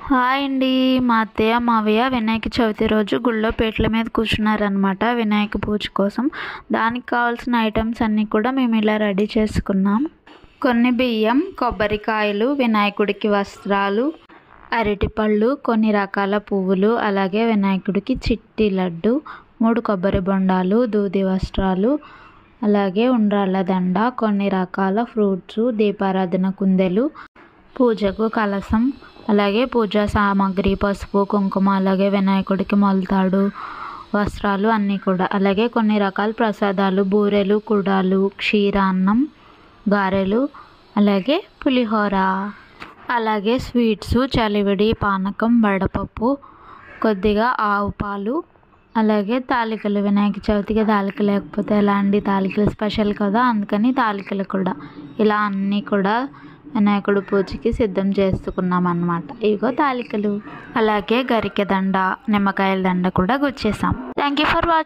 Hi అండి. మా అత్తయ్య మావయ్య వినాయక చవితి రోజు గుళ్ళో పీటల మీద కూర్చున్నారనమాట వినాయక పూజ కోసం. దానికి కావాల్సిన ఐటమ్స్ అన్నీ కూడా మేము ఇలా రెడీ చేసుకున్నాం. కొన్ని బియ్యం, కొబ్బరికాయలు, వినాయకుడికి వస్త్రాలు, అరటిపళ్ళు, కొన్ని రకాల పువ్వులు, అలాగే వినాయకుడికి చిట్టి లడ్డు, 3 కొబ్బరి బొండాలు, దూది వస్త్రాలు, అలాగే ఉండ్రాళ్ళ దండ, కొన్ని రకాల ఫ్రూట్స్, దీపారాధన కుందెలు, పూజకు కలశం, అలాగే పూజా సామాగ్రి, పసుపు, కుంకుమ, అలాగే వినాయకుడికి మొలతాడు, వస్త్రాలు అన్నీ కూడా, అలాగే కొన్ని రకాల ప్రసాదాలు, బూరెలు, కుడాలు, క్షీరాన్నం, గారెలు, అలాగే పులిహోర, అలాగే స్వీట్స్, చలివిడి, పానకం, వడపప్పు, కొద్దిగా ఆవు పాలు, అలాగే తాలికలు. వినాయక చవితికి తాలిక లేకపోతే ఎలా అండి? తాలికలు స్పెషల్ కదా, అందుకని తాలికలు కూడా. ఇలా అన్నీ కూడా వినాయకుడి పూజకి సిద్ధం చేసుకున్నాం అన్నమాట. ఇగో తాలికలు, అలాగే గరికె దండ, నిమ్మకాయల దండ కూడా గుచ్చేసాం. Thank you for watching.